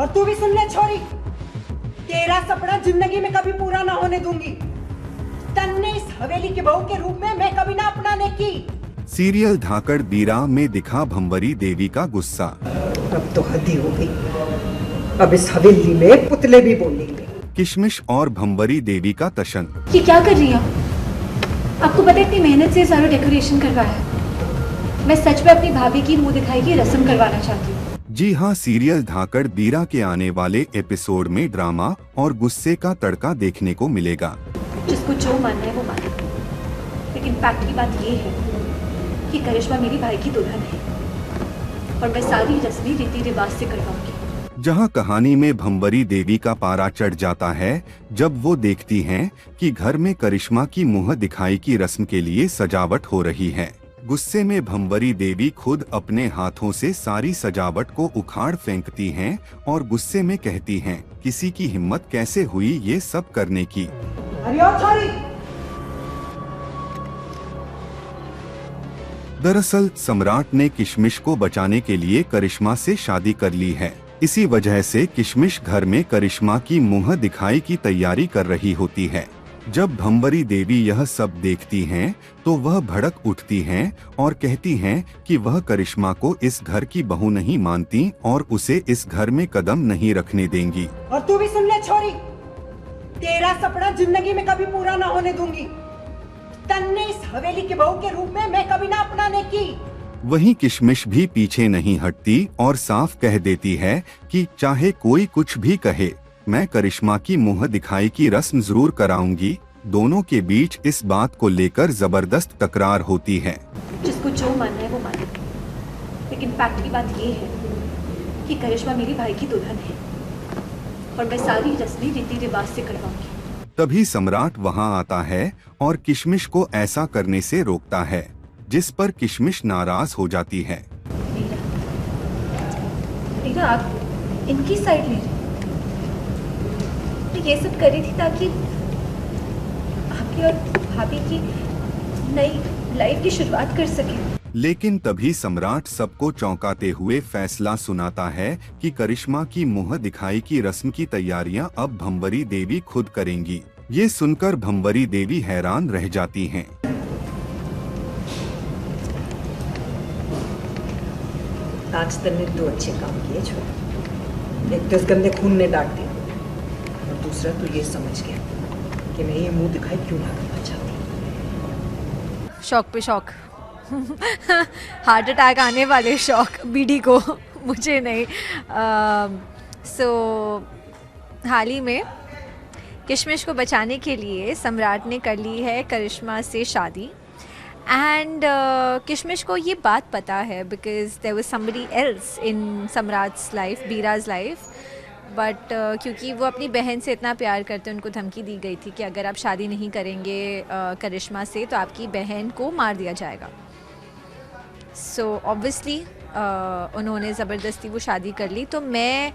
और तू भी सुन ले छोरी, तेरा सपना जिंदगी में कभी पूरा ना होने दूंगी। तन्ने इस हवेली की बहू के रूप में मैं कभी ना अपनाने की। सीरियल धाकड़ दीरा में दिखा भंवरी देवी का गुस्सा। अब तो हद ही हो गई, अब इस हवेली में पुतले भी बोलेंगे। किशमिश और भंवरी देवी का तशन। ये क्या कर रही है? आपको पता है इतनी मेहनत से सारा डेकोरेशन करवाया है। मैं सच में अपनी भाभी की मुंह दिखाई की रस्म करवाना चाहती हूँ। जी हाँ, सीरियल धाकड़ दीरा के आने वाले एपिसोड में ड्रामा और गुस्से का तड़का देखने को मिलेगा। जिसको जो मानना है वो माने, लेकिन फैक्ट की बात ये है कि करिश्मा मेरी भाई की दुल्हन है और मैं सारी रस्में रीति रिवाज से करवाऊंगी। जहाँ कहानी में भंवरी देवी का पारा चढ़ जाता है जब वो देखती हैं कि घर में करिश्मा की मुंह दिखाई की रस्म के लिए सजावट हो रही है। गुस्से में भंवरी देवी खुद अपने हाथों से सारी सजावट को उखाड़ फेंकती हैं और गुस्से में कहती हैं, किसी की हिम्मत कैसे हुई ये सब करने की। दरअसल सम्राट ने किशमिश को बचाने के लिए करिश्मा से शादी कर ली है। इसी वजह से किशमिश घर में करिश्मा की मुंह दिखाई की तैयारी कर रही होती है। जब भंवरी देवी यह सब देखती हैं, तो वह भड़क उठती हैं और कहती हैं कि वह करिश्मा को इस घर की बहू नहीं मानती और उसे इस घर में कदम नहीं रखने देंगी। और तू भी सुन ले छोरी, तेरा सपना जिंदगी में कभी पूरा ना होने दूंगी। तन्ने इस हवेली की बहू के रूप में मैं कभी ना अपनाने की। वहीं किशमिश भी पीछे नहीं हटती और साफ कह देती है कि चाहे कोई कुछ भी कहे, मैं करिश्मा की मुंह दिखाई की रस्म जरूर कराऊंगी। दोनों के बीच इस बात को लेकर जबरदस्त तकरार होती है। जिसको जो मानना है वो माने, लेकिन फैक्ट की बात ये है कि करिश्मा मेरी भाई की दुल्हन है और मैं सारी रस्में रीति रिवाज से करवाऊंगी। तभी सम्राट वहां आता है और किशमिश को ऐसा करने से रोकता है, जिस पर किशमिश नाराज हो जाती है। रीरा, आप इनकी साइड ले रहे, तो ये सब कर रही थी ताकि आपकी और भाभी की नई लाइफ की शुरुआत कर सके। लेकिन तभी सम्राट सबको चौंकाते हुए फैसला सुनाता है कि करिश्मा की मुंह दिखाई की रस्म की तैयारियां अब भंवरी देवी खुद करेंगी। ये सुनकर भंवरी देवी हैरान रह जाती हैं। आज तन्ने दो अच्छे काम किए छोड़। एक तो इस गंदे खून ने डांट दिया और दूसरा तो ये समझ गया कि मैं ये मुंह दिखाई क्यों ना करना चाहती। शौक पे शौक हार्ट अटैक आने वाले शौक बीडी को मुझे नहीं। सो हाल ही में किशमिश को बचाने के लिए सम्राट ने कर ली है करिश्मा से शादी। एंड किशमिश को ये बात पता है because there was somebody else in Samrat's life, Biraj life. But क्योंकि वो अपनी बहन से इतना प्यार करते हैं, उनको धमकी दी गई थी कि अगर आप शादी नहीं करेंगे करिश्मा से तो आपकी बहन को मार दिया जाएगा। सो ऑब्वियसली उन्होंने ज़बरदस्ती वो शादी कर ली। तो मैं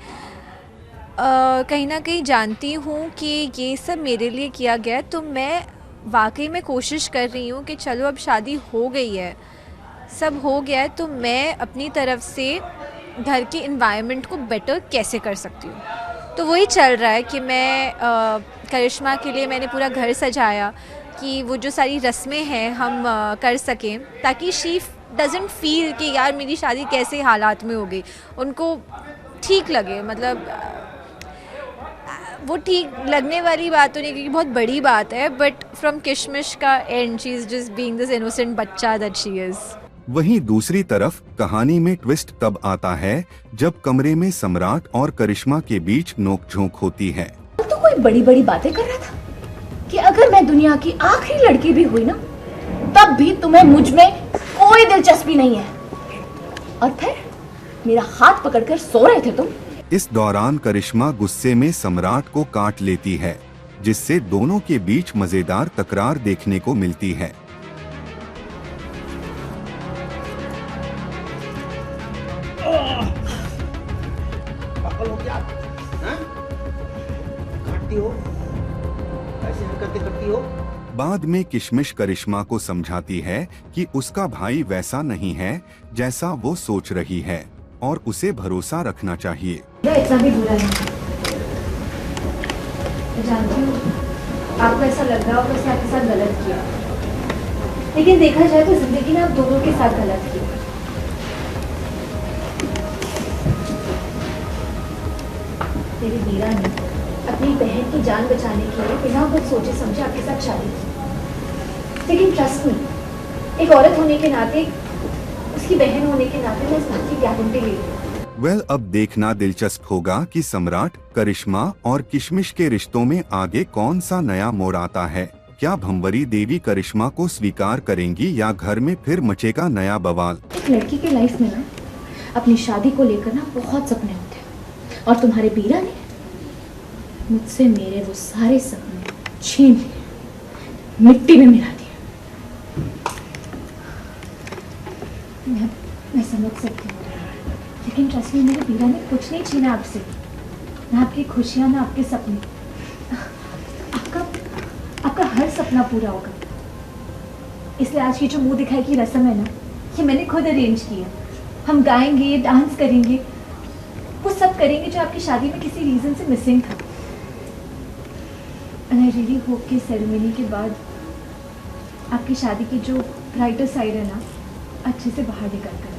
कहीं ना कहीं जानती हूँ कि ये सब मेरे लिए किया गया। तो मैं वाकई में कोशिश कर रही हूँ कि चलो अब शादी हो गई है, सब हो गया है, तो मैं अपनी तरफ से घर के इन्वायरमेंट को बेटर कैसे कर सकती हूँ। तो वही चल रहा है कि मैं करिश्मा के लिए मैंने पूरा घर सजाया कि वो जो सारी रस्में हैं हम कर सकें, ताकि शी डजंट फील कि यार मेरी शादी कैसे हालात में हो गई। उनको ठीक लगे, मतलब वो ठीक लगने वाली बात तो नहीं क्योंकि बहुत बड़ी बात है, बट फ्रॉम किशमिश का and she is just being this innocent बच्चा दैट शी इज़। वहीं दूसरी तरफ कहानी में ट्विस्ट तब आता है जब कमरे में सम्राट और करिश्मा के बीच नोकझोंक होती है। तो कोई बड़ी बड़ी बातें कर रहा था कि अगर मैं दुनिया की आखिरी लड़की भी हुई ना, तब भी तुम्हें मुझ में कोई दिलचस्पी नहीं है। और फिर मेरा हाथ पकड़कर सो रहे थे तुम। इस दौरान करिश्मा गुस्से में सम्राट को काट लेती है, जिससे दोनों के बीच मजेदार तकरार देखने को मिलती है। पागल हो क्या? काटती हो, ऐसे हरकतें करती हो। बाद में किशमिश करिश्मा को समझाती है कि उसका भाई वैसा नहीं है जैसा वो सोच रही है। और उसे भरोसा रखना चाहिए। मैं इतना भी बुरा नहीं। मैं जानती हूँ आपको ऐसा लग रहा होगा उसने आपके साथ गलत किया, लेकिन देखा जाए तो जिंदगी ने आप दोनों के साथ गलत किया। तेरी वीरा ने अपनी बहन की जान बचाने के लिए बिना कुछ सोचे समझे आपके साथ शादी की, लेकिन ट्रस्ट मी, एक औरत होने के नाते, उसकी बहन होने के नाते मैं इस बात की गारंटी ले रही हूँ। वेल, अब देखना दिलचस्प होगा कि सम्राट, करिश्मा और किशमिश के रिश्तों में आगे कौन सा नया मोड़ आता है। क्या भंवरी देवी करिश्मा को स्वीकार करेंगी या घर में फिर मचेगा नया बवाल। एक लड़की के लाइफ में ना अपनी शादी को लेकर ना बहुत सपने होते हैं, और तुम्हारे बीरा ने मुझसे मेरे वो सारे सपने छीन लिए, मिट्टी में मिला दिए। मैं समझ सकती हूँ, लेकिन ट्रस्ट मी, मेरे बीरा ने कुछ नहीं छीना आपसे, ना आपकी खुशियाँ, ना आपके सपने। आपका हर सपना पूरा होगा। इसलिए आज की जो मुंह दिखाई की रस्म है ना, ये मैंने खुद अरेंज किया। हम गाएंगे, डांस करेंगे, वो सब करेंगे जो आपकी शादी में किसी रीजन से मिसिंग था। एंड आई रियली होप कि सेरेमनी के बाद आपकी शादी की जो ब्राइटर साइड है ना, अच्छे से बाहर निकल कर